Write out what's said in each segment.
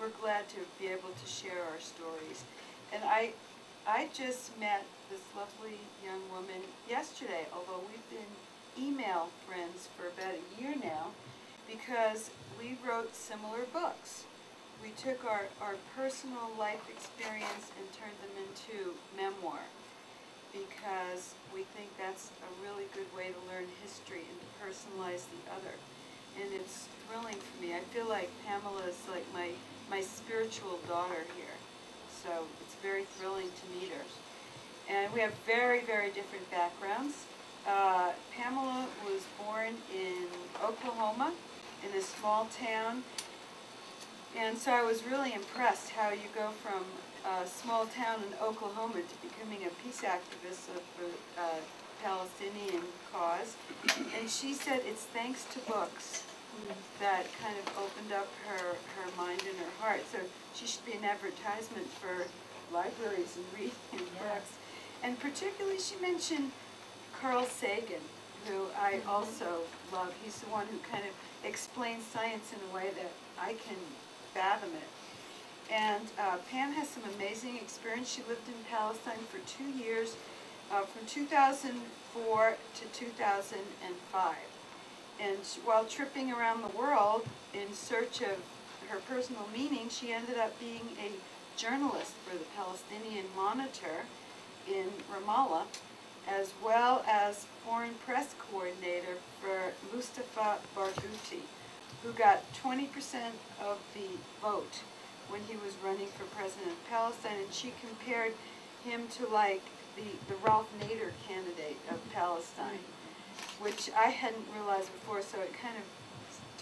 we're glad to be able to share our stories. And I just met this lovely young woman yesterday, although we've been email friends for about a year now, because we wrote similar books. We took our personal life experience and turned them into memoir, because we think that's a really good way to learn history and to personalize the other. And it's thrilling for me. I feel like Pamela is like my spiritual daughter here. So it's very thrilling to meet her. And we have very, very different backgrounds. Pamela was born in Oklahoma, in a small town. And so I was really impressed how you go from a small town in Oklahoma to becoming a peace activist for the Palestinian cause. And she said it's thanks to books that kind of opened up her mind and her heart. So she should be an advertisement for libraries and reading books. And particularly she mentioned Carl Sagan, who I also love. He's the one who kind of explains science in a way that I can fathom it. And Pam has some amazing experience. She lived in Palestine for 2 years, from 2004 to 2005. And while tripping around the world in search of her personal meaning, she ended up being a journalist for the Palestinian Monitor in Ramallah, as well as foreign press coordinator for Mustafa Barghouti, who got 20% of the vote when he was running for president of Palestine, and she compared him to like the Ralph Nader candidate of Palestine, which I hadn't realized before, so it kind of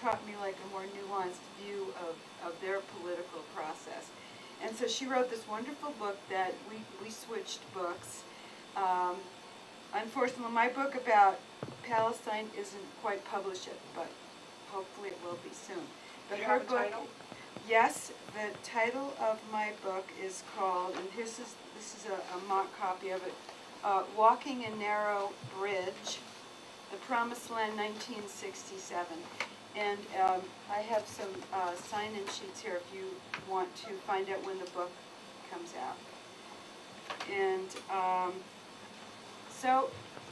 taught me like a more nuanced view of their political process. And so she wrote this wonderful book that we switched books. Unfortunately, my book about Palestine isn't quite published yet, but hopefully it will be soon. But her book, title? Yes, the title of my book is called, and this is a mock copy of it, Walking a Narrow Bridge, The Promised Land, 1967. And I have some sign-in sheets here if you want to find out when the book comes out. And so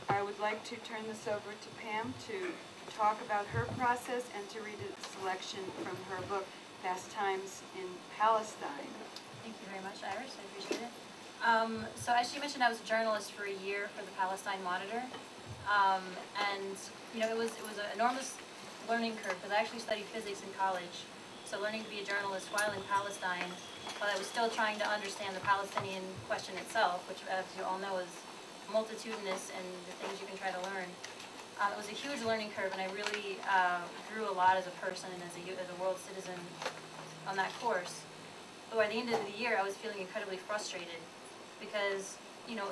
I would like to turn this over to Pam to talk about her process and to read a selection from her book, Pastimes in Palestine. Thank you very much, Iris. I appreciate it. So as she mentioned, I was a journalist for a year for the Palestine Monitor. And you know, it was an enormous learning curve, because I actually studied physics in college. So learning to be a journalist while in Palestine, while I was still trying to understand the Palestinian question itself, which, as you all know, is multitudinous and the things you can try to learn. It was a huge learning curve, and I really grew a lot as a person and as a world citizen on that course. But by the end of the year, I was feeling incredibly frustrated, because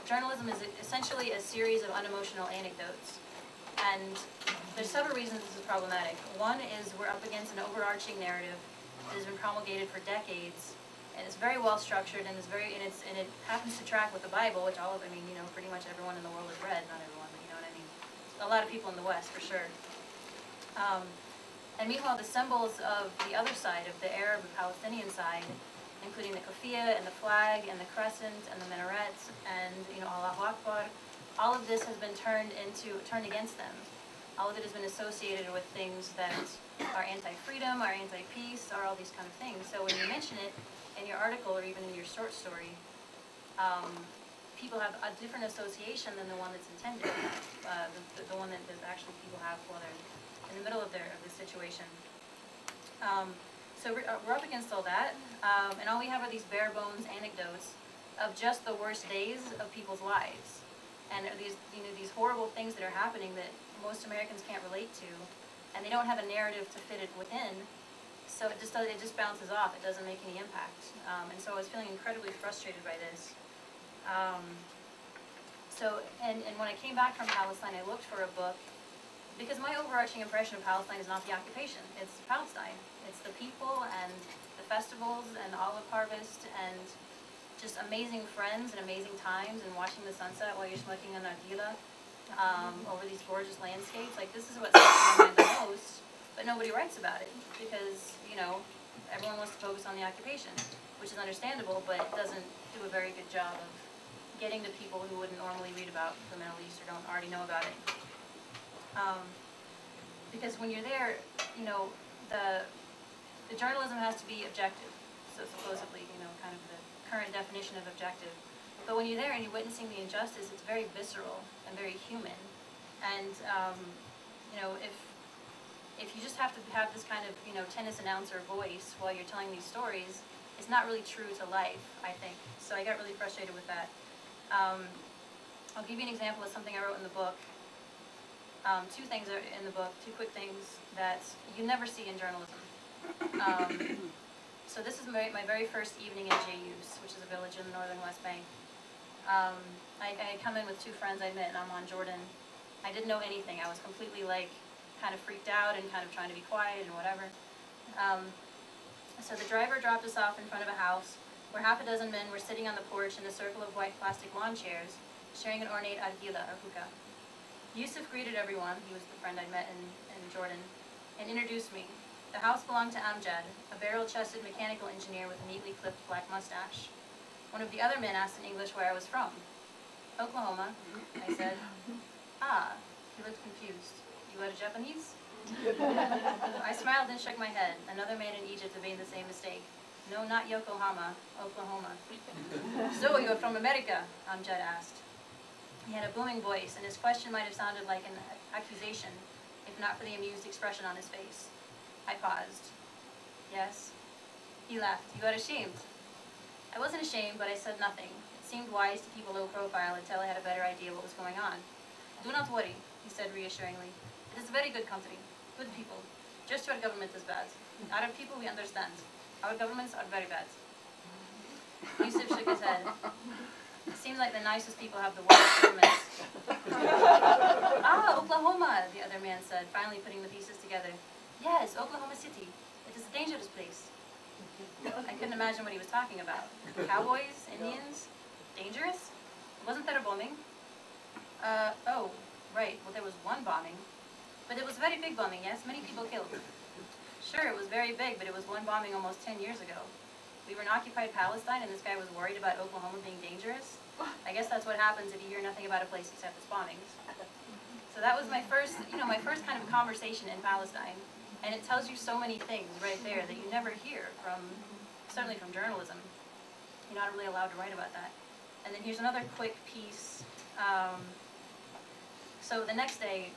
journalism is essentially a series of unemotional anecdotes. And there's several reasons this is problematic. One is we're up against an overarching narrative that has been promulgated for decades, and it's very well structured, and it happens to track with the Bible, which pretty much everyone in the world has read. Not everyone, but you know what I mean. A lot of people in the West, for sure. And meanwhile, the symbols of the other side, of the Arab and Palestinian side, including the keffiyeh and the flag and the crescent and the minarets and Allahu Akbar, all of this has been turned against them. All of it has been associated with things that are anti-freedom, are anti-peace, are all these kind of things. So when you mention it in your article or even in your short story, people have a different association than the one that's intended, the one that actually people have while they're in the middle of this situation. So we're up against all that, and all we have are these bare bones anecdotes of just the worst days of people's lives. And these horrible things that are happening that most Americans can't relate to, and they don't have a narrative to fit it within, so it just bounces off. It doesn't make any impact. And so I was feeling incredibly frustrated by this. And when I came back from Palestine, I looked for a book, because my overarching impression of Palestine is not the occupation. It's Palestine. It's the people and the festivals and the olive harvest and just amazing friends and amazing times and watching the sunset while you're smoking a nargila over these gorgeous landscapes. Like, this is what sticks in my mind the most, but nobody writes about it, because everyone wants to focus on the occupation, which is understandable, but it doesn't do a very good job of getting to people who wouldn't normally read about the Middle East or don't already know about it. Because when you're there, you know, the journalism has to be objective, so supposedly, you know, kind of the current definition of objective. But when you're there and you're witnessing the injustice, it's very visceral and very human. And, you know, if you just have to have this kind of, you know, tennis announcer voice while you're telling these stories, it's not really true to life, I think. So I got really frustrated with that. I'll give you an example of something I wrote in the book. Two things are in the book, two quick things that you never see in journalism. So this is my very first evening in Jayus, which is a village in the northern West Bank. I come in with two friends I met, and I'm on Jordan. I didn't know anything. I was completely like kind of freaked out and kind of trying to be quiet and whatever. So the driver dropped us off in front of a house where half a dozen men were sitting on the porch in a circle of white plastic lawn chairs, sharing an ornate argila, or hookah. Yusuf greeted everyone, he was the friend I met in Jordan, and introduced me. The house belonged to Amjad, a barrel-chested mechanical engineer with a neatly clipped black mustache. One of the other men asked in English where I was from. Oklahoma, I said. Ah, he looked confused. You are Japanese? I smiled and shook my head. Another man in Egypt had made the same mistake. No, not Yokohama, Oklahoma. So, you're from America? Amjad asked. He had a booming voice, and his question might have sounded like an accusation, if not for the amused expression on his face. I paused. Yes. He laughed. You are ashamed. I wasn't ashamed, but I said nothing. It seemed wise to keep a low profile until I had a better idea what was going on. Do not worry, he said reassuringly. It is a very good country. Good people. Just your government is bad. Arab people we understand. Our governments are very bad. Yusuf shook his head. It seems like the nicest people have the worst governments. Ah, Oklahoma, the other man said, finally putting the pieces together. Yes, Oklahoma City. It is a dangerous place. I couldn't imagine what he was talking about. Cowboys? Indians? Dangerous? Wasn't there a bombing? Oh, right. Well, there was one bombing. But it was a very big bombing, yes? Many people killed. Sure, it was very big, but it was one bombing almost 10 years ago. We were in occupied Palestine, and this guy was worried about Oklahoma being dangerous. I guess that's what happens if you hear nothing about a place except its bombings. So that was my first, my first kind of conversation in Palestine. And it tells you so many things right there that you never hear from, certainly from journalism. You're not really allowed to write about that. And then here's another quick piece. So the next day,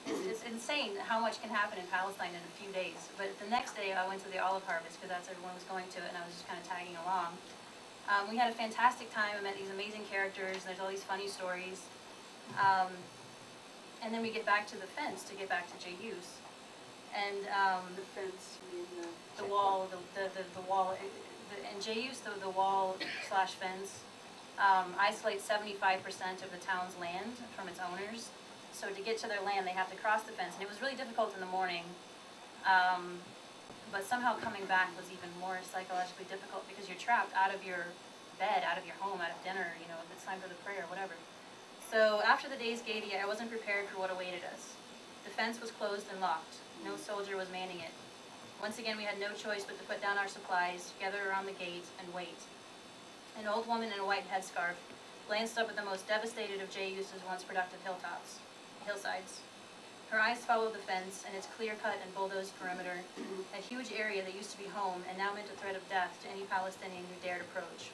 it's insane how much can happen in Palestine in a few days. But the next day I went to the olive harvest because that's everyone was going to it, and I was just kind of tagging along. We had a fantastic time. I met these amazing characters. There's all these funny stories. And then we get back to the fence to get back to Jayus. And The fence, you mean the wall, the wall, in Jayus, the wall/fence isolates 75% of the town's land from its owners. So to get to their land, they have to cross the fence. And it was really difficult in the morning, but somehow coming back was even more psychologically difficult because you're trapped out of your bed, out of your home, out of dinner, it's time for the prayer, whatever. So after the day's gaiety, I wasn't prepared for what awaited us. The fence was closed and locked. No soldier was manning it. Once again, we had no choice but to put down our supplies, gather around the gate, and wait. An old woman in a white headscarf glanced up at the most devastated of Jayus's once productive hillsides. Her eyes followed the fence and its clear-cut and bulldozed perimeter, a huge area that used to be home and now meant a threat of death to any Palestinian who dared approach.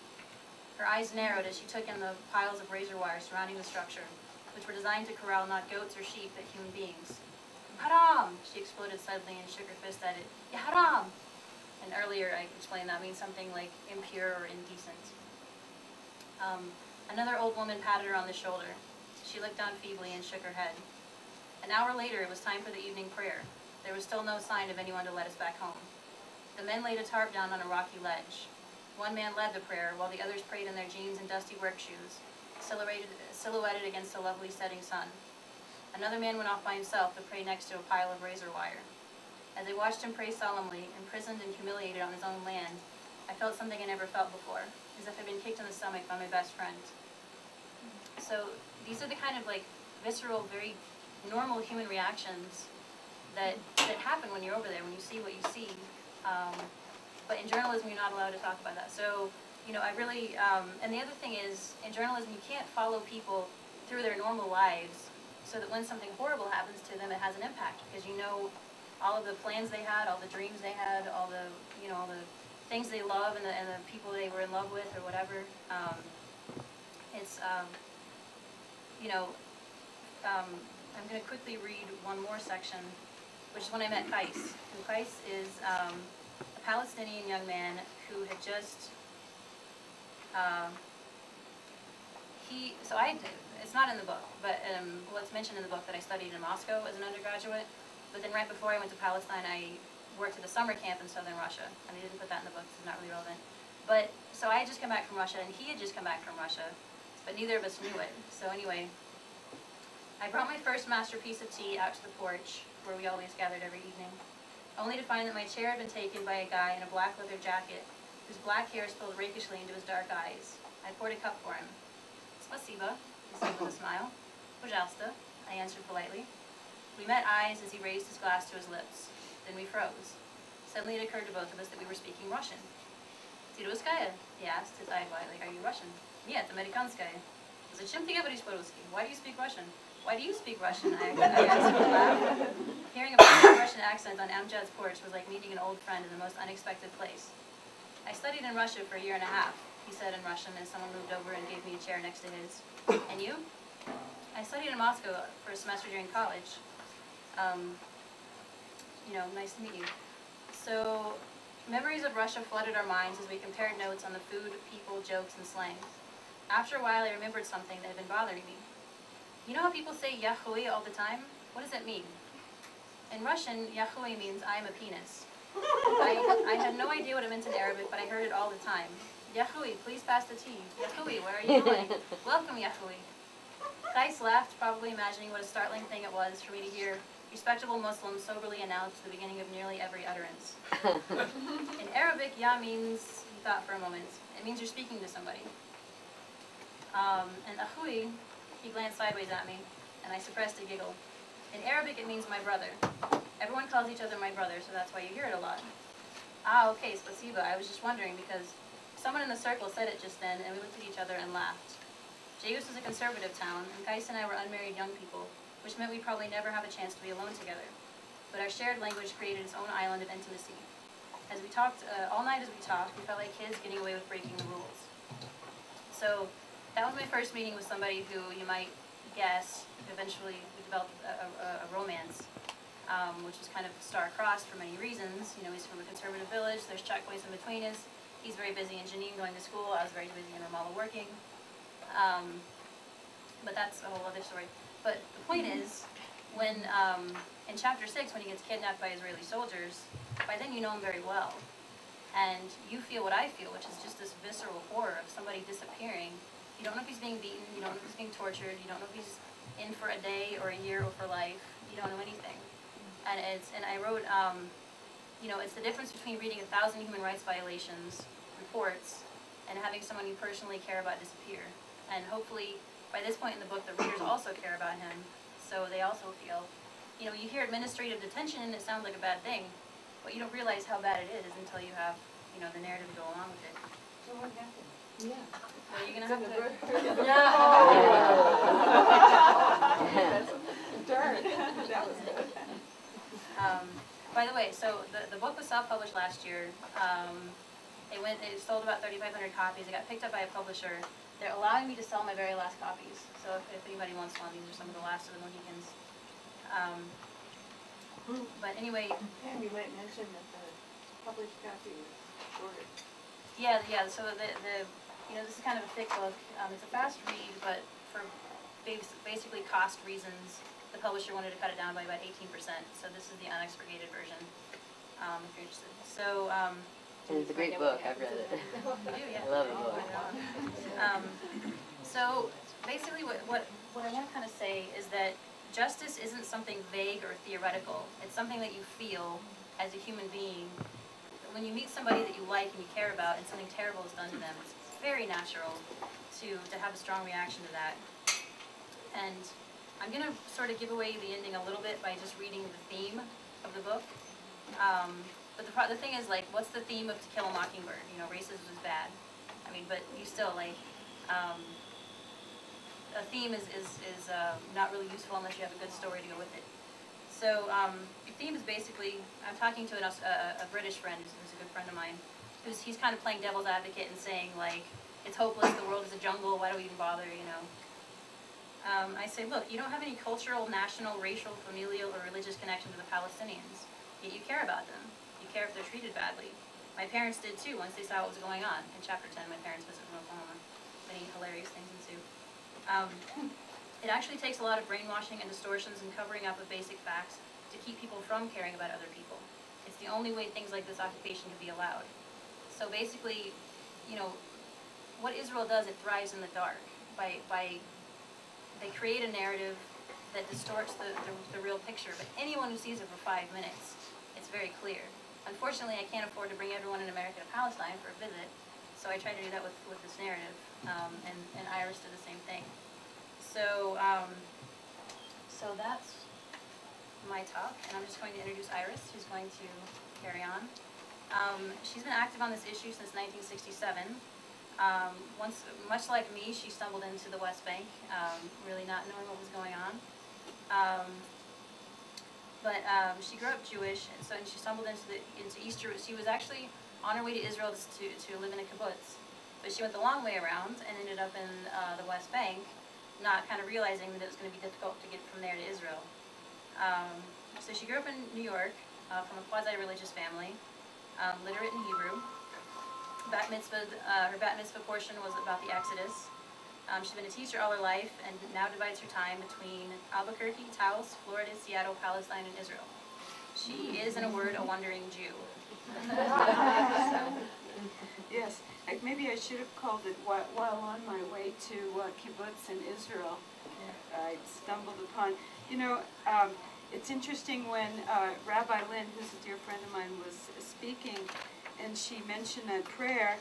Her eyes narrowed as she took in the piles of razor wire surrounding the structure, which were designed to corral not goats or sheep, but human beings. Haram! She exploded suddenly and shook her fist at it. Ya haram! And earlier I explained that means something like impure or indecent. Another old woman patted her on the shoulder. She looked down feebly and shook her head. An hour later, it was time for the evening prayer. There was still no sign of anyone to let us back home. The men laid a tarp down on a rocky ledge. One man led the prayer, while the others prayed in their jeans and dusty work shoes, silhouetted against the lovely setting sun. Another man went off by himself to pray next to a pile of razor wire. As I watched him pray solemnly, imprisoned and humiliated on his own land, I felt something I never felt before, as if I'd been kicked in the stomach by my best friend. So these are the kind of visceral, very normal human reactions that happen when you're over there, when you see what you see. but in journalism you're not allowed to talk about that. So, you know, I really, and the other thing is, in journalism you can't follow people through their normal lives so that when something horrible happens to them it has an impact, because you know all of the plans they had, all the dreams they had, all the, you know, all the things they love and the people they were in love with or whatever. It's, you know, I'm going to quickly read one more section, which is when I met Keltz. Keltz is a Palestinian young man who had just, it's not in the book, but well, it's mentioned in the book that I studied in Moscow as an undergraduate, but then right before I went to Palestine, I worked at a summer camp in southern Russia, and they didn't put that in the book, so it's not really relevant. But, so I had just come back from Russia, and he had just come back from Russia, but neither of us knew it. So anyway, I brought my first masterpiece of tea out to the porch, where we always gathered every evening, only to find that my chair had been taken by a guy in a black leather jacket, whose black hair spilled rakishly into his dark eyes. I poured a cup for him. Spasiba, he said with a smile. Pожалуйста, I answered politely. We met eyes as he raised his glass to his lips. Then we froze. Suddenly it occurred to both of us that we were speaking Russian. Ты русская? He asked, his eye wide, like, are you Russian? Нет, американская. Зачем ты говоришь по-русски? Why do you speak Russian? Why do you speak Russian? I answered with a laugh. Hearing a Russian accent on Amjad's porch was like meeting an old friend in the most unexpected place. I studied in Russia for a year and a half, he said in Russian as someone moved over and gave me a chair next to his. And you? I studied in Moscow for a semester during college. You know, nice to meet you. So, memories of Russia flooded our minds as we compared notes on the food, people, jokes, and slang. After a while, I remembered something that had been bothering me. You know how people say yahui all the time? What does it mean? In Russian, yahui means I am a penis. I had no idea what it meant in Arabic, but I heard it all the time. Yahui, please pass the tea. Yahui, where are you going? Welcome, Yahui. Keltz laughed, probably imagining what a startling thing it was for me to hear respectable Muslims soberly announce the beginning of nearly every utterance. In Arabic, ya means, he thought for a moment, it means you're speaking to somebody. And ahui, he glanced sideways at me, and I suppressed a giggle. In Arabic, it means my brother. Everyone calls each other my brother, so that's why you hear it a lot. Ah, okay, spasiba. I was just wondering, because someone in the circle said it just then, and we looked at each other and laughed. Jayus was a conservative town, and Keltz and I were unmarried young people, which meant we'd probably never have a chance to be alone together. But our shared language created its own island of intimacy. As we talked, all night as we talked, we felt like kids getting away with breaking the rules. So, that was my first meeting with somebody who, you might guess, eventually we developed a romance, which was kind of star-crossed for many reasons. You know, he's from a conservative village, there's checkpoints in between us. He's very busy in Jenin going to school, I was very busy in Ramallah working. But that's a whole other story. But the point is, when, in chapter 6, when he gets kidnapped by Israeli soldiers, by then you know him very well. And you feel what I feel, which is just this visceral horror of somebody disappearing. You don't know if he's being beaten, you don't know if he's being tortured, you don't know if he's in for a day or a year or for life, you don't know anything. And I wrote, you know, it's the difference between reading 1,000 human rights violations reports and having someone you personally care about disappear. And hopefully, by this point in the book, the readers also care about him, so they also feel, you know, you hear administrative detention and it sounds like a bad thing, but you don't realize how bad it is until you have, you know, the narrative to go along with it. So what happened? Yeah. Well, you're going to have to... Darn. That was good. By the way, so the book was self-published last year. It sold about 3,500 copies. It got picked up by a publisher. They're allowing me to sell my very last copies. So if anybody wants one, these are some of the last of the Mohicans. But anyway... Pam, you might mention that the published copy is shorter. Yeah, so you know, this is kind of a thick book. It's a fast read, but for basically cost reasons, the publisher wanted to cut it down by about 18%. So this is the unexpurgated version, if you're interested. So... and it's a great book. I've read it. You do, yeah. I love the book. So basically what I want to kind of say is that justice isn't something vague or theoretical. It's something that you feel as a human being. When you meet somebody that you like and you care about and something terrible is done to them, it's very natural to have a strong reaction to that. And I'm going to sort of give away the ending a little bit by just reading the theme of the book. But the thing is, like, what's the theme of To Kill a Mockingbird? You know, racism is bad. I mean, but you still, like, a theme is not really useful unless you have a good story to go with it. So the theme is basically, I'm talking to a British friend who's a good friend of mine, he's kind of playing devil's advocate and saying, like, it's hopeless, the world is a jungle, why do we even bother, you know? I say, look, you don't have any cultural, national, racial, familial, or religious connection to the Palestinians, yet you care about them. You care if they're treated badly. My parents did too once they saw what was going on. In chapter 10, my parents visited from Oklahoma. Many hilarious things ensue. It actually takes a lot of brainwashing and distortions and covering up of basic facts to keep people from caring about other people. It's the only way things like this occupation can be allowed. So basically, you know, what Israel does, it thrives in the dark. They create a narrative that distorts the real picture, but anyone who sees it for 5 minutes, it's very clear. Unfortunately, I can't afford to bring everyone in America to Palestine for a visit, so I try to do that with this narrative, and Iris did the same thing. So, so that's my talk, and I'm just going to introduce Iris, who's going to carry on. She's been active on this issue since 1967. Much like me, she stumbled into the West Bank, really not knowing what was going on. But she grew up Jewish, and she stumbled into East Jerusalem. She was actually on her way to Israel to live in a kibbutz, but she went the long way around and ended up in the West Bank, not kind of realizing that it was going to be difficult to get from there to Israel. So she grew up in New York from a quasi-religious family, literate in Hebrew. Her bat mitzvah portion was about the Exodus. She's been a teacher all her life and now divides her time between Albuquerque, Taos, Florida, Seattle, Palestine, and Israel. She is, in a word, a wandering Jew. Yes, maybe I should have called it while on my way to kibbutz in Israel. I stumbled upon, you know, it's interesting when Rabbi Lynn, who's a dear friend of mine, was speaking, and she mentioned that prayer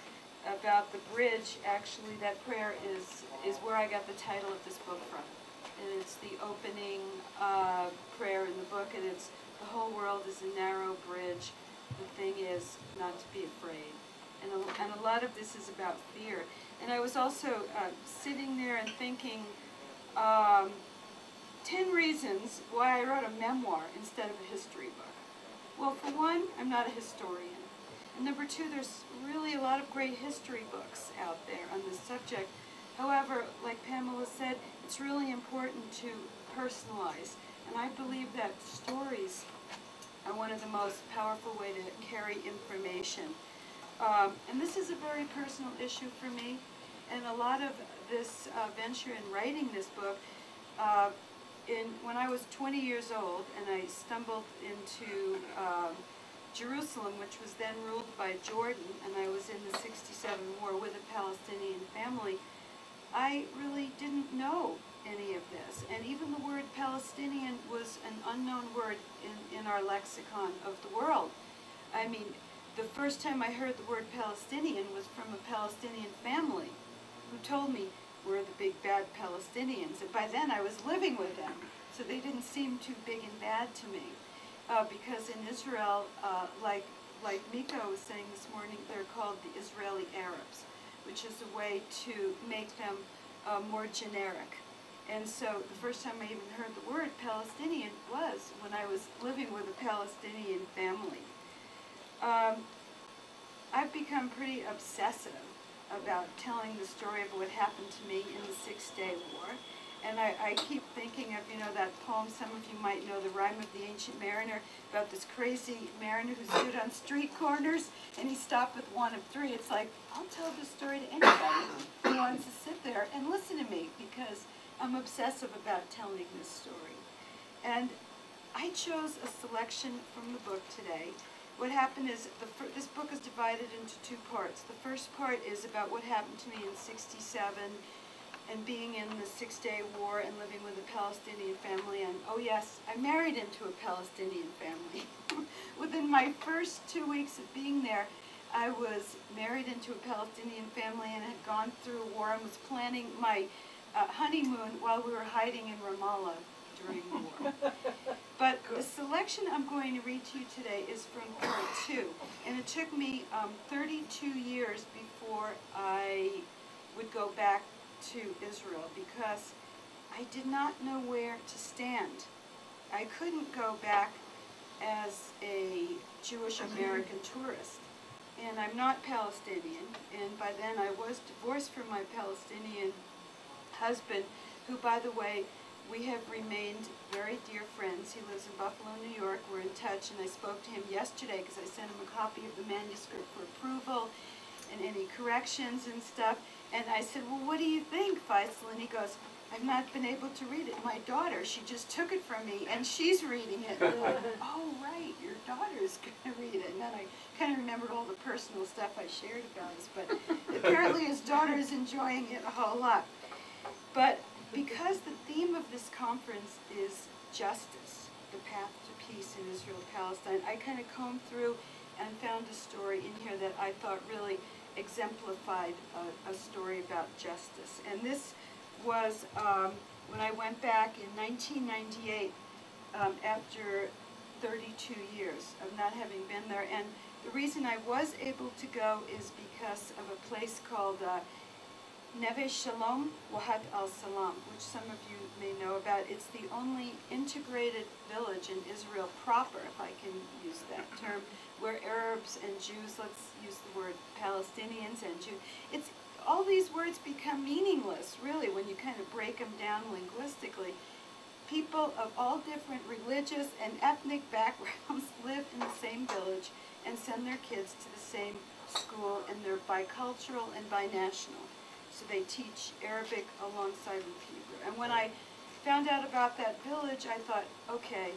about the bridge. Actually, that prayer is where I got the title of this book from. And it's the opening prayer in the book, and it's, the whole world is a narrow bridge. The thing is not to be afraid. And a lot of this is about fear. And I was also sitting there and thinking, 10 reasons why I wrote a memoir instead of a history book. Well, for one, I'm not a historian. And number two, there's really a lot of great history books out there on this subject. However, like Pamela said, it's really important to personalize. And I believe that stories are one of the most powerful ways to carry information. And this is a very personal issue for me. And a lot of this venture in writing this book, when I was 20 years old and I stumbled into Jerusalem, which was then ruled by Jordan, and I was in the *67 war with a Palestinian family, I really didn't know any of this. And even the word Palestinian was an unknown word in our lexicon of the world. I mean, the first time I heard the word Palestinian was from a Palestinian family who told me, we're the big bad Palestinians. And by then I was living with them, so they didn't seem too big and bad to me. Because in Israel, like Mika was saying this morning, they're called the Israeli Arabs, which is a way to make them more generic. And so the first time I even heard the word Palestinian was when I was living with a Palestinian family. I've become pretty obsessive about telling the story of what happened to me in the Six-Day War. And I keep thinking of, you know, that poem, some of you might know, The Rime of the Ancient Mariner, about this crazy mariner who stood on street corners and he stopped with one of three. It's like, I'll tell this story to anybody who wants to sit there and listen to me, because I'm obsessive about telling this story. And I chose a selection from the book today. What happened is, this book is divided into two parts. The first part is about what happened to me in '67, and being in the Six-Day War and living with a Palestinian family. And oh yes, I married into a Palestinian family. Within my first 2 weeks of being there, I was married into a Palestinian family and had gone through a war and was planning my honeymoon while we were hiding in Ramallah during the war. But the selection I'm going to read to you today is from part 2. And it took me 32 years before I would go back to Israel because I did not know where to stand. I couldn't go back as a Jewish American tourist. And I'm not Palestinian, and by then I was divorced from my Palestinian husband, who, by the way, we have remained very dear friends. He lives in Buffalo, New York. We're in touch, and I spoke to him yesterday because I sent him a copy of the manuscript for approval and any corrections and stuff. And I said, well, what do you think, Faisal? And he goes, I've not been able to read it. My daughter, she just took it from me, and she's reading it. And I'm like, oh, right, your daughter's going to read it. And then I kind of remembered all the personal stuff I shared about us. But apparently his daughter is enjoying it a whole lot. But because the theme of this conference is justice, the path to peace in Israel-Palestine, I kind of combed through and found a story in here that I thought really exemplified a story about justice. And this was when I went back in 1998 after 32 years of not having been there. And the reason I was able to go is because of a place called Neve Shalom Wahat al-Salam, which some of you may know about. It's the only integrated village in Israel proper, if I can use that term, where Arabs and Jews, let's use the word Palestinians and Jews, all these words become meaningless, really, when you kind of break them down linguistically. People of all different religious and ethnic backgrounds live in the same village and send their kids to the same school, and they're bicultural and binational. So they teach Arabic alongside with Hebrew. And when I found out about that village, I thought, okay,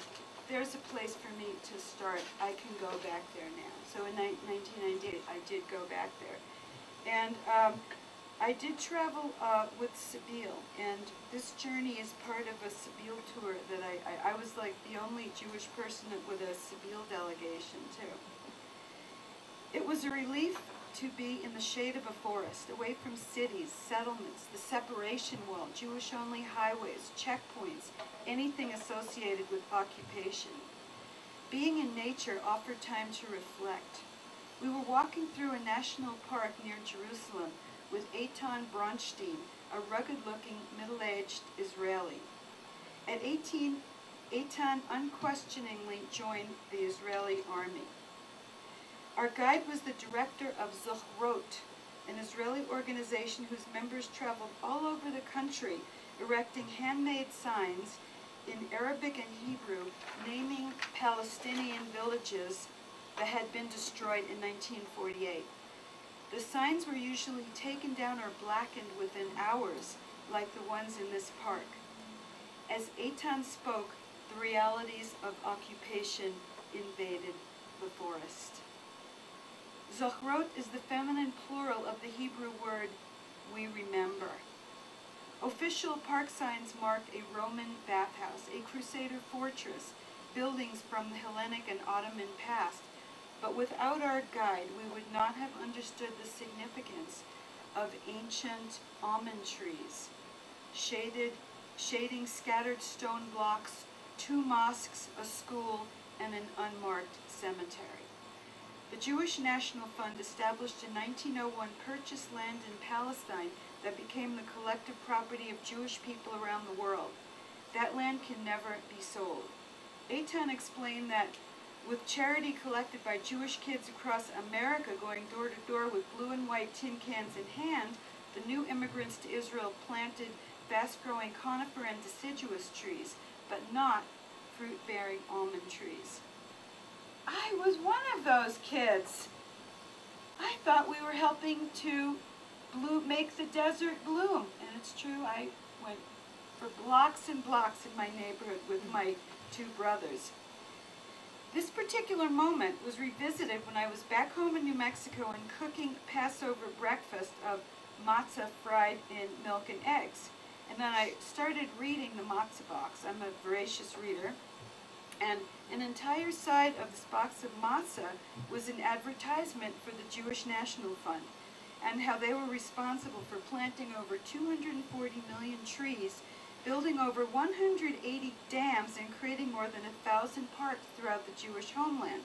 there's a place for me to start. I can go back there now. So in 1998, I did go back there. And I did travel with Sabeel, and this journey is part of a Sabeel tour that I was like the only Jewish person with a Sabeel delegation too. It was a relief to be in the shade of a forest, away from cities, settlements, the separation wall, Jewish-only highways, checkpoints, anything associated with occupation. Being in nature offered time to reflect. We were walking through a national park near Jerusalem with Eitan Bronstein, a rugged-looking, middle-aged Israeli. At 18, Eitan unquestioningly joined the Israeli army. Our guide was the director of Zochrot, an Israeli organization whose members traveled all over the country, erecting handmade signs in Arabic and Hebrew, naming Palestinian villages that had been destroyed in 1948. The signs were usually taken down or blackened within hours, like the ones in this park. As Eitan spoke, the realities of occupation invaded the forest. Zochrot is the feminine plural of the Hebrew word, we remember. Official park signs marked a Roman bathhouse, a Crusader fortress, buildings from the Hellenic and Ottoman past. But without our guide, we would not have understood the significance of ancient almond trees, shading scattered stone blocks, 2 mosques, a school, and an unmarked cemetery. The Jewish National Fund, established in 1901, purchased land in Palestine that became the collective property of Jewish people around the world. That land can never be sold. Eitan explained that with charity collected by Jewish kids across America going door to door with blue and white tin cans in hand, the new immigrants to Israel planted fast-growing conifer and deciduous trees, but not fruit-bearing almond trees. I was one of those kids. I thought we were helping to make the desert bloom. And it's true, I went for blocks and blocks in my neighborhood with my 2 brothers. This particular moment was revisited when I was back home in New Mexico and cooking Passover breakfast of matzah fried in milk and eggs. And then I started reading the matzah box. I'm a voracious reader. And an entire side of this box of matzah was an advertisement for the Jewish National Fund and how they were responsible for planting over 240 million trees building over 180 dams and creating more than 1,000 parks throughout the Jewish homeland.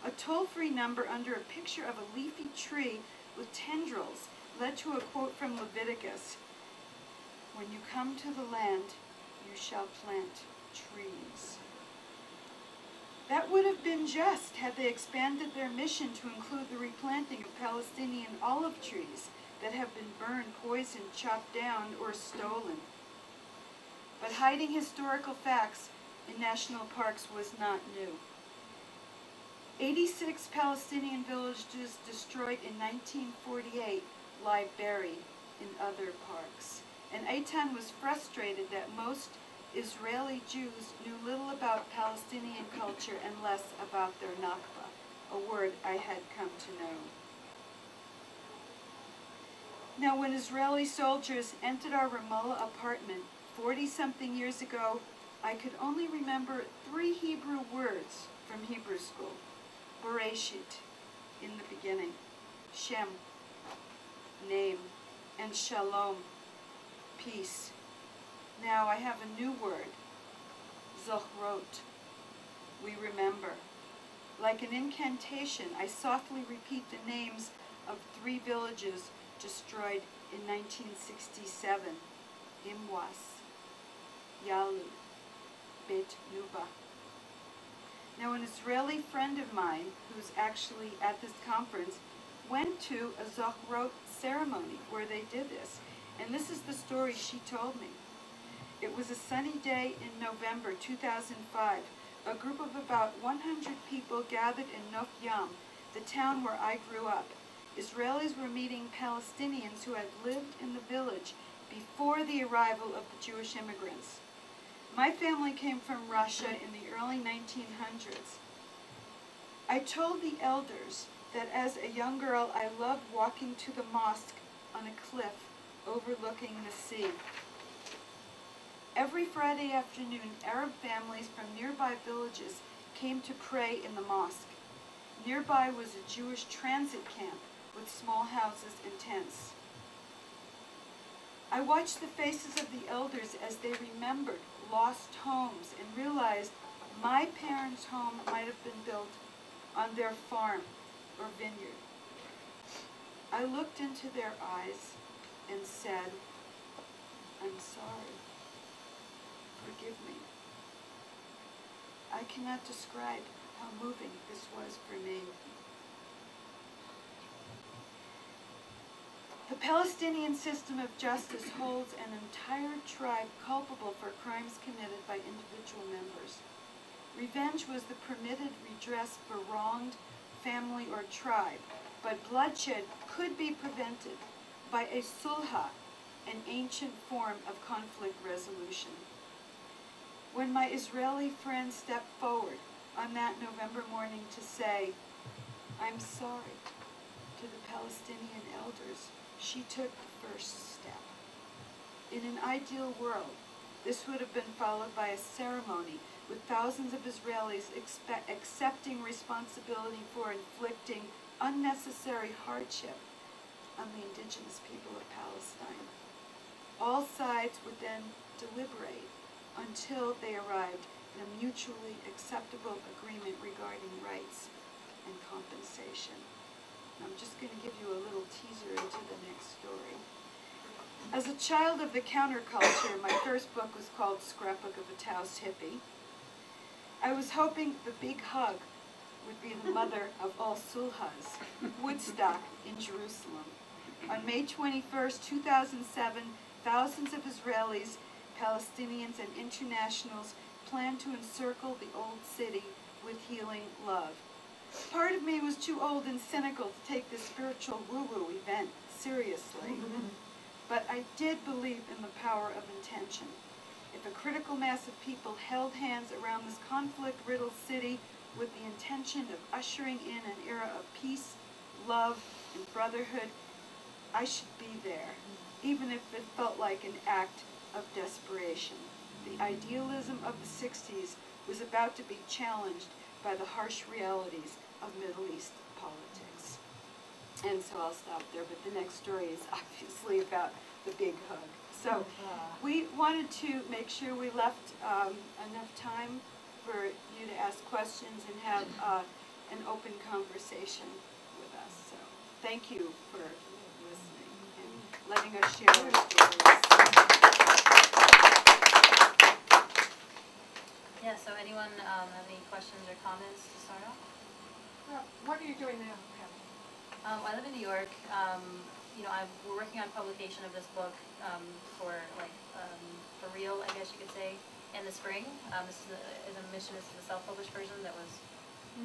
A toll-free number under a picture of a leafy tree with tendrils led to a quote from Leviticus, "When you come to the land, you shall plant trees." That would have been just had they expanded their mission to include the replanting of Palestinian olive trees that have been burned, poisoned, chopped down, or stolen. But hiding historical facts in national parks was not new. 86 Palestinian villages destroyed in 1948 lie buried in other parks. And Eitan was frustrated that most Israeli Jews knew little about Palestinian culture and less about their Nakba, a word I had come to know. Now, when Israeli soldiers entered our Ramallah apartment 40-something years ago, I could only remember 3 Hebrew words from Hebrew school. Bereshit, in the beginning, Shem, name, and Shalom, peace. Now I have a new word, Zochrot, we remember. Like an incantation, I softly repeat the names of 3 villages destroyed in 1967, Imwas, Yalu, Bet Nuba. Now, an Israeli friend of mine, who's actually at this conference, went to a Zochrot ceremony where they did this. And this is the story she told me. It was a sunny day in November 2005. A group of about 100 people gathered in Nof Yam, the town where I grew up. Israelis were meeting Palestinians who had lived in the village before the arrival of the Jewish immigrants. My family came from Russia in the early 1900s. I told the elders that as a young girl I loved walking to the mosque on a cliff overlooking the sea. Every Friday afternoon, Arab families from nearby villages came to pray in the mosque. Nearby was a Jewish transit camp with small houses and tents. I watched the faces of the elders as they remembered lost homes and realized my parents' home might have been built on their farm or vineyard. I looked into their eyes and said, "I'm sorry. Forgive me." I cannot describe how moving this was for me. The Palestinian system of justice holds an entire tribe culpable for crimes committed by individual members. Revenge was the permitted redress for wronged family or tribe, but bloodshed could be prevented by a sulha, an ancient form of conflict resolution. When my Israeli friend stepped forward on that November morning to say, "I'm sorry," to the Palestinian elders, she took the first step. In an ideal world, this would have been followed by a ceremony with thousands of Israelis accepting responsibility for inflicting unnecessary hardship on the indigenous people of Palestine. All sides would then deliberate until they arrived at a mutually acceptable agreement regarding rights and compensation. I'm just going to give you a little teaser into the next story. As a child of the counterculture, my first book was called Scrapbook of a Taos Hippie. I was hoping the big hug would be the mother of all sulhas, Woodstock in Jerusalem. On May 21st, 2007, thousands of Israelis, Palestinians, and internationals planned to encircle the old city with healing love. Part of me was too old and cynical to take this spiritual woo-woo event seriously. But I did believe in the power of intention. If a critical mass of people held hands around this conflict-riddled city with the intention of ushering in an era of peace, love, and brotherhood, I should be there, even if it felt like an act of desperation. The idealism of the 60s was about to be challenged by the harsh realities of Middle East politics. And so I'll stop there, but the next story is obviously about the big hug. So we wanted to make sure we left enough time for you to ask questions and have an open conversation with us. So thank you for listening and letting us share our stories. Yeah, so anyone have any questions or comments to start off? What are you doing now, Pam? I live in New York. You know, we're working on publication of this book for real, I guess you could say, in the spring. This is a mission. This is a self-published version that was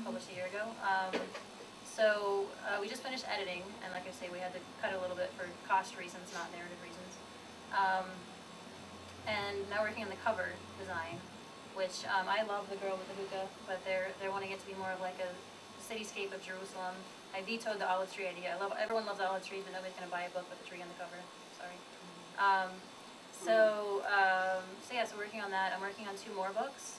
published a year ago. So we just finished editing, and like I say, we had to cut a little bit for cost reasons, not narrative reasons. And now working on the cover design, which I love the girl with the hookah, but they're wanting it to be more of like a cityscape of Jerusalem. I vetoed the olive tree idea. Everyone loves olive trees, but nobody's going to buy a book with a tree on the cover. Sorry. So yeah, so working on that. I'm working on 2 more books.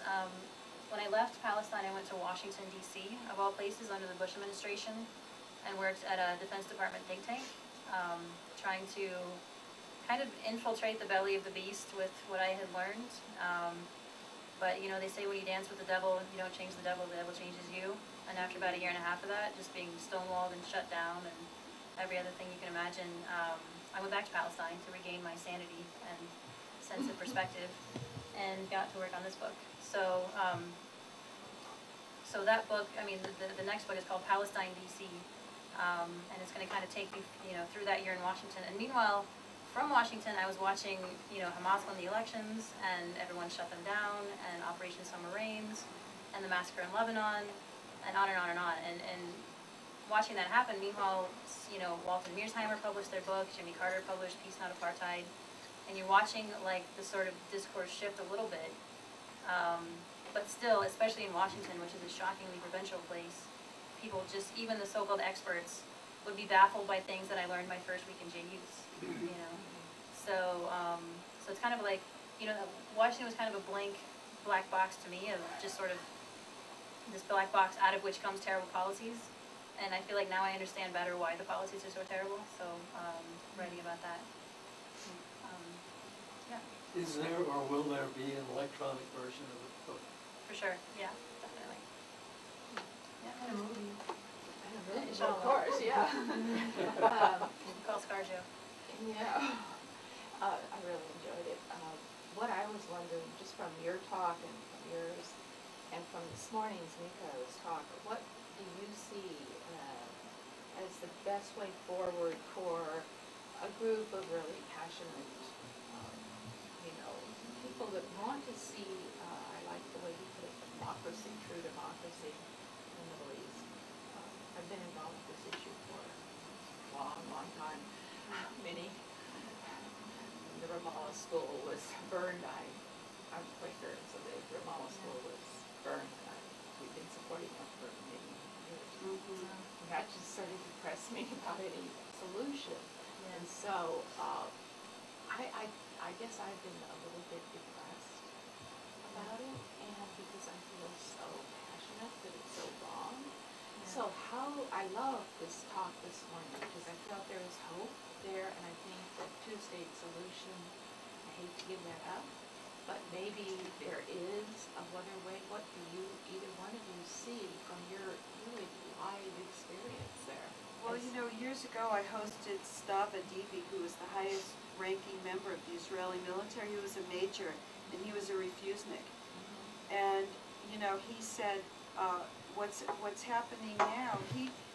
When I left Palestine, I went to Washington, D.C., of all places, under the Bush administration, and worked at a Defense Department think tank, trying to kind of infiltrate the belly of the beast with what I had learned. But, you know, they say when you dance with the devil change the devil changes you. And after about a year and a half of that, just being stonewalled and shut down and every other thing you can imagine, I went back to Palestine to regain my sanity and sense of perspective and got to work on this book. So, so that book, I mean, the next book is called Palestine, D.C., and it's going to kind of take me, you know, through that year in Washington. And meanwhile, from Washington, I was watching, you know, Hamas won the elections, and everyone shut them down, and Operation Summer Rains, and the massacre in Lebanon, and on and on and on. And watching that happen, meanwhile, you know, Walter Mearsheimer published their book, Jimmy Carter published Peace Not Apartheid, and you're watching, like, the sort of discourse shift a little bit. But still, especially in Washington, which is a shockingly provincial place, people just, even the so-called experts, would be baffled by things that I learned my first week in JU's, you know. So, so it's kind of like, you know, Washington was kind of a blank black box to me, of just sort of this black box out of which comes terrible policies. And I feel like now I understand better why the policies are so terrible, so writing about that. Yeah. Is there or will there be an electronic version of the book? For sure, yeah, definitely. Yeah. Of course, yeah. Call ScarJo. Yeah. I really enjoyed it. What I was wondering, just from your talk and from yours, and from this morning's Nico's talk, what do you see as the best way forward for a group of really passionate, you know, people that want to see, I like the way you put it, democracy, true democracy in the Middle East. I've been involved with this issue for a long, long time. The Ramallah school was burned. I'm Quaker, so the Ramallah school was burned. We've been supporting them for many years. And that just sort of depressed me about any solution. And so I guess I've been a little bit depressed about it, and because I feel so passionate that it's so wrong. So I love this talk this morning because I felt there was hope there, and I think the 2-state solution, I hate to give that up, but maybe there is a better way. What do either one of you see from your really wide experience there? Well, you know, years ago I hosted Stav Adivi, who was the highest ranking member of the Israeli military. He was a major, and he was a refusenik. And, you know, he said, what's happening now,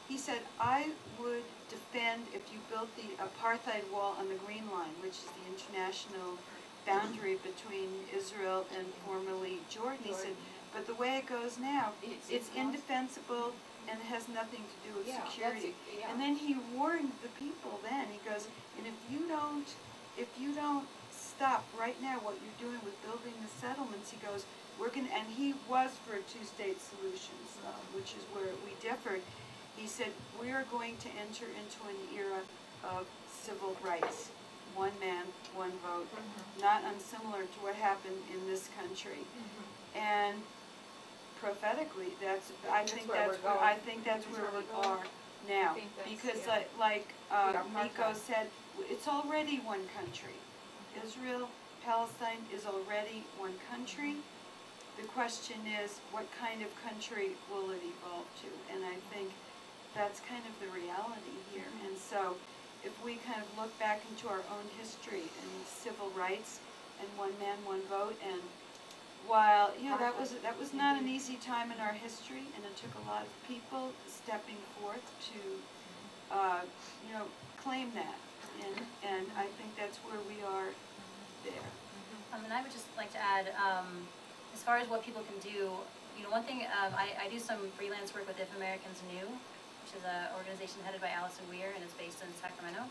he said, I would defend if you built the apartheid wall on the Green Line, which is the international boundary between Israel and formerly Jordan. He said, but the way it goes now, it's indefensible and it has nothing to do with security. And then he warned the people then, he goes, and if you don't stop right now what you're doing with building the settlements, he goes, and he was for 2-state solutions, which is where we differed. He said, we are going to enter into an era of civil rights. One man, one vote. Not unsimilar to what happened in this country. And prophetically, I think that's where we are now. Because like Nico said, it's already one country. Israel, Palestine is already one country. The question is, what kind of country will it evolve to? And I think that's kind of the reality here. And so if we kind of look back into our own history and civil rights and one man, one vote, and while, you know, that was not an easy time in our history, and it took a lot of people stepping forth to, you know, claim that. And I think that's where we are there. And I would just like to add, as far as what people can do, you know, one thing, I do some freelance work with If Americans Knew, which is an organization headed by Allison Weir, and it's based in Sacramento.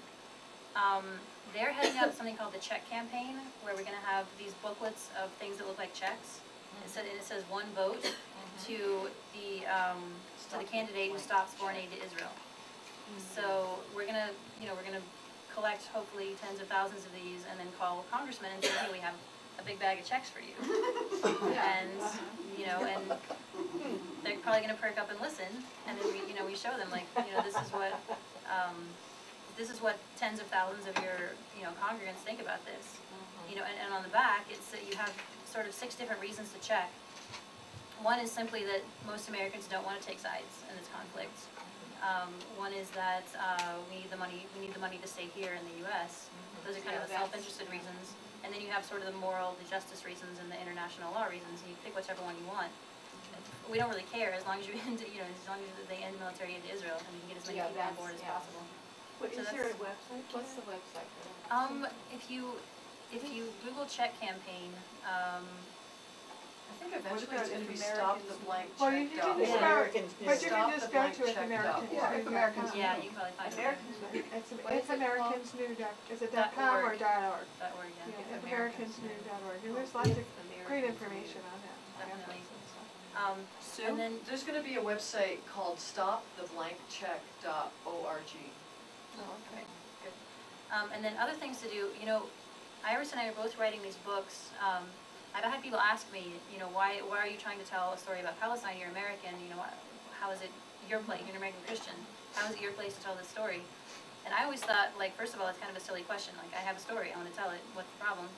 They're heading up something called the Check Campaign, where we're going to have these booklets of things that look like checks. It says one vote to the candidate who stops foreign aid to Israel. So we're going to, you know, collect hopefully tens of thousands of these, and then call congressmen and say, hey, we have a big bag of checks for you. And you know, and they're probably going to perk up and listen, and then we show them, like, you know, this is what tens of thousands of your, you know, congregants think about this. You know, and on the back it's you have sort of 6 different reasons to check. One is simply that most Americans don't want to take sides in this conflict. One is that we need the money to stay here in the U.S. Those are kind of the self-interested reasons. And then you have sort of the moral, the justice reasons, and the international law reasons, and you pick whichever one you want. We don't really care as long as as long as they end military aid to Israel, and you can get as many people on board as possible. What, is there a website? What's the website for that? If you Google Check Campaign, I think eventually it's going to be Stop the Blank Well, you Check. can just but you can just go to If Americans Knew. If Americans Knew. yeah, you can probably find it. Americans Knew. What is It's it Americans Knew. Is it .org. .com or .org? .org, yeah. Yeah, AmericansNew.org. And there's lots of great information on that. Definitely. Sue? And then There's going to be a website called stoptheblankcheck.org. Oh, okay, good. And then other things to do, you know, Iris and I are both writing these books. I've had people ask me, you know, why are you trying to tell a story about Palestine? You're American, you know, how is it your place? You're an American Christian. How is it your place to tell this story? And I always thought, like, first of all, it's kind of a silly question. Like, I have a story, I want to tell it. What's the problem?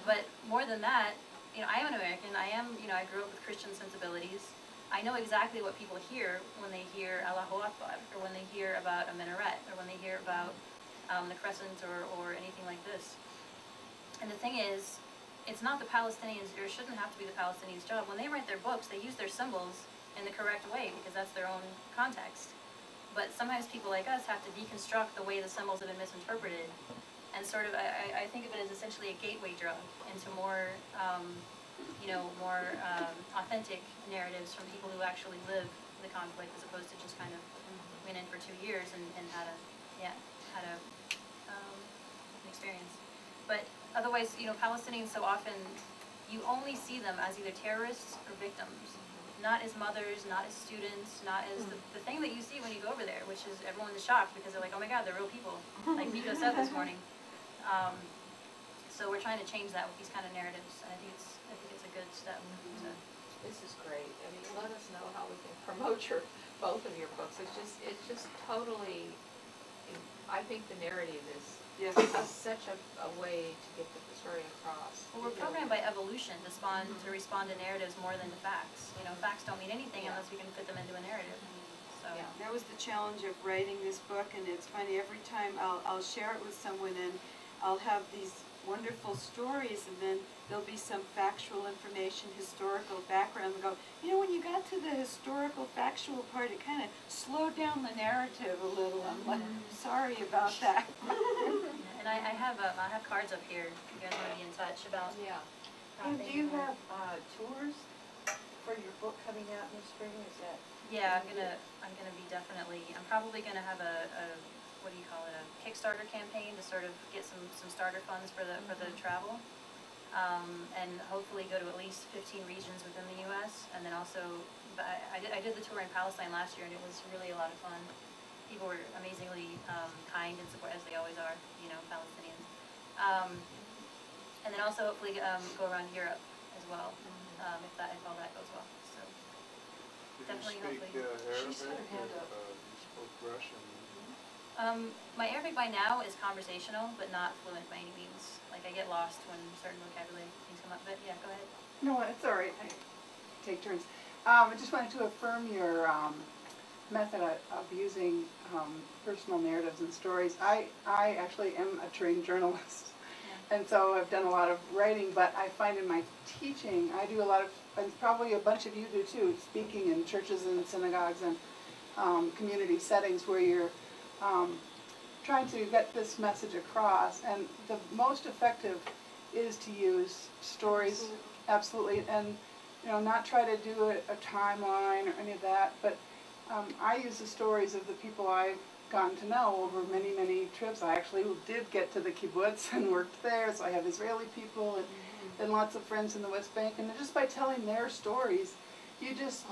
But more than that, you know, I am an American. I grew up with Christian sensibilities. I know exactly what people hear when they hear Allahu Akbar, or when they hear about a minaret, or when they hear about the crescent, or anything like this. And the thing is, it's not the Palestinians, or it shouldn't have to be the Palestinians' job. When they write their books, they use their symbols in the correct way, because that's their own context. But sometimes people like us have to deconstruct the way the symbols have been misinterpreted, and sort of, I think of it as essentially a gateway drug into more, more authentic narratives from people who actually live the conflict, as opposed to just kind of went in for 2 years and had an experience. But otherwise, you know, Palestinians so often, you only see them as either terrorists or victims. Not as mothers, not as students, not as the thing that you see when you go over there, which is everyone is shocked because they're like, oh my God, they're real people, like Nico said this morning. So we're trying to change that with these kind of narratives, and I think it's a good step. This is great. I mean, let us know how we can promote both of your books. It's just totally, I think the narrative is such a way to get the story across. Well, we're programmed by evolution to respond to narratives more than to facts. You know, facts don't mean anything unless we can fit them into a narrative. So that was the challenge of writing this book, and it's funny, every time I'll share it with someone, and I'll have these wonderful stories, and then there'll be some factual information, historical background, and go, you know, when you got to the historical factual part, it kind of slowed down the narrative a little. I'm like, sorry about that. And I have cards up here if you guys want to be in touch about. Yeah. And do you have tours for your book coming out in the spring? Is that? Yeah, I'm gonna be definitely. I'm probably gonna have a what do you call it, a Kickstarter campaign to sort of get some starter funds for the travel, and hopefully go to at least 15 regions within the U.S. And then also, I did the tour in Palestine last year, and it was really a lot of fun. People were amazingly kind and support, as they always are, you know, Palestinians. And then also hopefully go around Europe as well, if all that goes well. So Did definitely, you speak hopefully. Arabic, She's got her hand up. you spoke Russian? My Arabic by now is conversational, but not fluent by any means. Like, I get lost when certain vocabulary things come up, but yeah, go ahead. No, it's all right. I take turns. I just wanted to affirm your method of using personal narratives and stories. I actually am a trained journalist, and so I've done a lot of writing, but I find in my teaching, I do a lot of, and probably a bunch of you do too, speaking in churches and synagogues and community settings where you're trying to get this message across, and the most effective is to use stories, absolutely, and not try to do a timeline or any of that, but I use the stories of the people I've gotten to know over many, many trips. I actually did get to the kibbutz and worked there, so I have Israeli people and lots of friends in the West Bank, and just by telling their stories, you just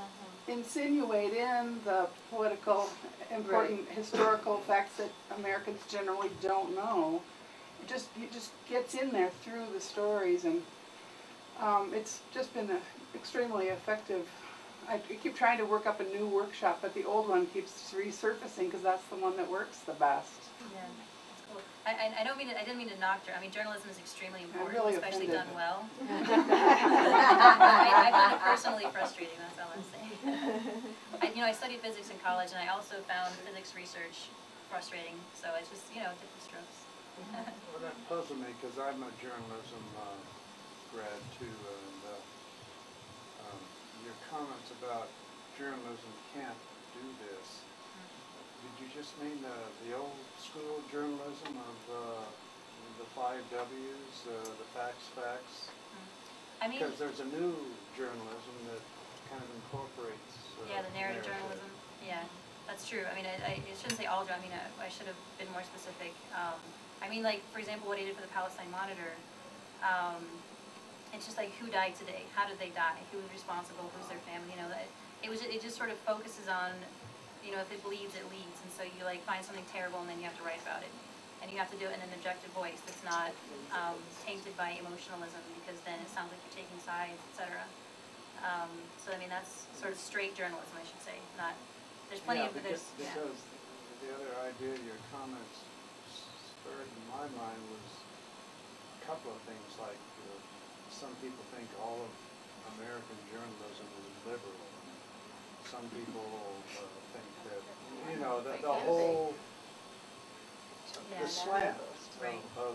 insinuate in the political, important historical facts that Americans generally don't know. It just gets in there through the stories, and it's just been extremely effective. I keep trying to work up a new workshop, but the old one keeps resurfacing because that's the one that works the best. Yeah, that's cool. I didn't mean to knock I mean, journalism is extremely important, really especially offended. done well. I found it personally frustrating, that's all I'm saying. I studied physics in college, and I also found physics research frustrating, so it's just, different strokes. Well, that puzzled me because I'm a journalism grad too, and your comments about journalism can't do this. Did you just mean the old school journalism of the 5 W's, the facts? I mean, because there's a new journalism that kind of incorporates yeah, the narrative journalism. Yeah, that's true. I mean, I shouldn't say all. I mean, I should have been more specific. I mean, like, for example, what I did for the Palestine Monitor. It's just like, who died today? How did they die? Who was responsible? Who's their family? It just sort of focuses on, if it bleeds, it leads. And so you find something terrible, and then you have to write about it. And you have to do it in an objective voice that's not tainted by emotionalism, because then it sounds like you're taking sides, etc. So I mean, that's sort of straight journalism, I should say. There's plenty of because the other idea your comments spurred in my mind was a couple of things, like some people think all of American journalism is liberal. Some people think that the whole the slant of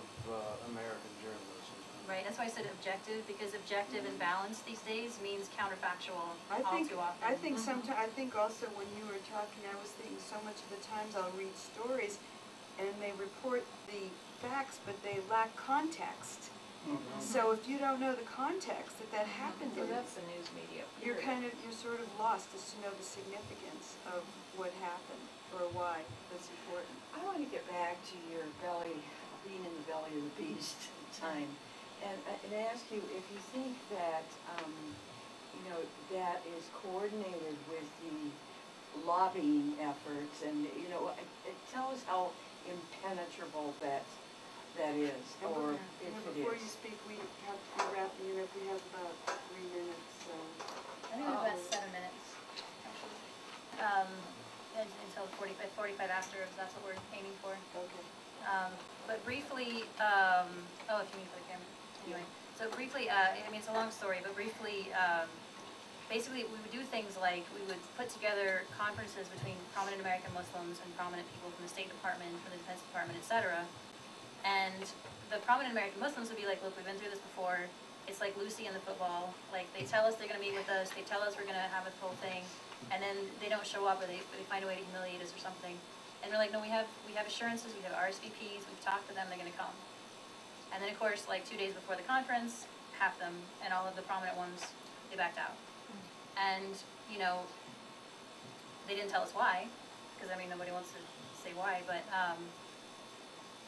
American journalism. Right, that's why I said objective, because objective and balanced these days means counterfactual too often. I think sometimes, I think also when you were talking, I was thinking so much of the times I'll read stories and they report the facts, but they lack context. So if you don't know the context that happened So in, that's the news media. you're sort of lost as to know the significance of what happened or why. That's important. I want to get back to your being in the belly of the beast time, and ask you if you think that, that is coordinated with the lobbying efforts, and, tell us how impenetrable that is, or if it Before is. you speak, we have to be wrapping it up. We have about 3 minutes. So. I think we have about 7 minutes, actually. Until 45 after, if that's what we're aiming for. Okay. But briefly, if you mean for the camera, anyway. So briefly, I mean, it's a long story, but briefly, basically we would do things like we would put together conferences between prominent American Muslims and prominent people from the State Department, from the Defense Department, etc. And the prominent American Muslims would be like, look, we've been through this before. It's like Lucy and the football. Like, they tell us they're going to meet with us. They tell us we're going to have a whole thing. And then they don't show up, or they find a way to humiliate us or something. And we're like, no, we have assurances. We have RSVPs. We've talked to them. They're going to come. And then, of course, like 2 days before the conference, half them and all of the prominent ones, they backed out. And, they didn't tell us why, because, I mean, nobody wants to say why, but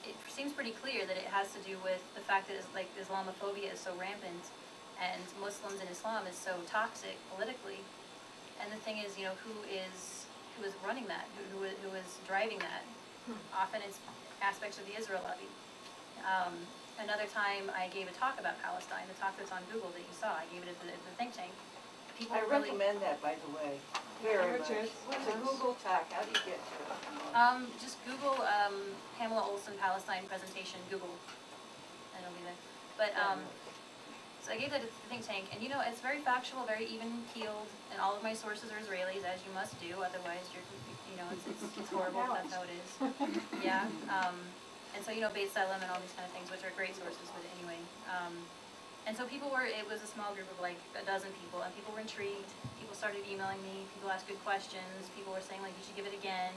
it seems pretty clear that it has to do with the fact that Islamophobia is so rampant, and Muslims in Islam is so toxic politically. And the thing is, who is running that? Who is driving that? Often it's aspects of the Israel lobby. Another time I gave a talk about Palestine, the talk that's on Google that you saw. I gave it at the think tank. I recommend that, by the way. Very much. It's a Google talk, how do you get to it? Just Google, Pamela Olson Palestine presentation, Google, and it'll be there. But, so I gave that to the think tank, and you know, it's very factual, very even-keeled, and all of my sources are Israelis, as you must do, otherwise you're, you know, it's horrible, that's how it is. Yeah, and so, you know, Beit Salem and all these kind of things, which are great sources, but anyway. And so people were, it was a small group of like a dozen people, and people were intrigued. People started emailing me, people asked good questions, people were saying like, you should give it again.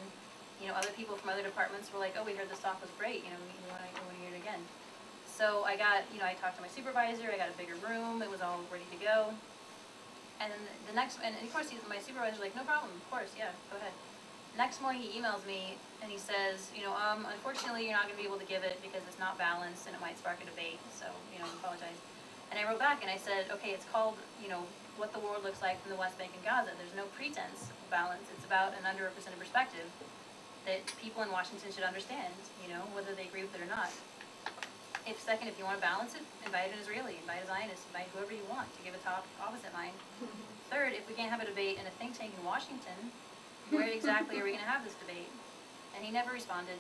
You know, other people from other departments were like, oh, we heard this talk was great, you know, we want to hear it again. So I got, you know, I talked to my supervisor, I got a bigger room, it was all ready to go. And then the next, and of course my supervisor's like, no problem, of course, yeah, go ahead. Next morning he emails me and he says, you know, unfortunately you're not going to be able to give it because it's not balanced and it might spark a debate, so, you know, I apologize. And I wrote back and I said, okay, it's called, you know, What the World Looks Like from the West Bank and Gaza. There's no pretense of balance. It's about an underrepresented perspective that people in Washington should understand, you know, whether they agree with it or not. Second, if you want to balance it, invite an Israeli, invite a Zionist, invite whoever you want to give a talk opposite mine. Third, if we can't have a debate in a think tank in Washington, where exactly are we going to have this debate? And he never responded,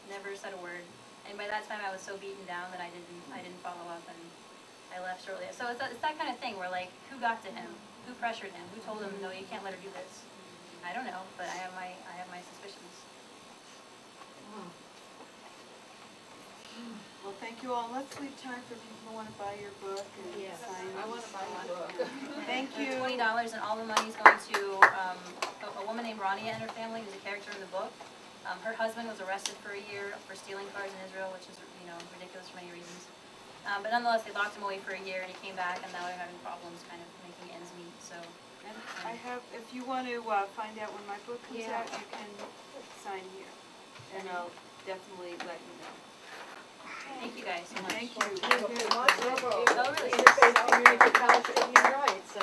never said a word. And by that time I was so beaten down that I didn't follow up, and I left shortly. So it's that kind of thing where like, who got to him? Who pressured him? Who told him, no, you can't let her do this? I don't know, but I have my suspicions. Well, thank you all. Let's leave time for people who want to buy your book and Yes, sign I want to buy your book. Thank you. $20, and all the money's going to a woman named Rania and her family, who's a character in the book. Her husband was arrested for a year for stealing cars in Israel, which is, you know, ridiculous for many reasons. But nonetheless, they locked him away for a year, and he came back, and now they're having problems kind of making ends meet. So, I have, if you want to find out when my book comes out, you can sign here, and I'll definitely let you know. thank you guys so much. Thank you. Thank you very much. Oh, really? Interfaith Community Palestinian Rights,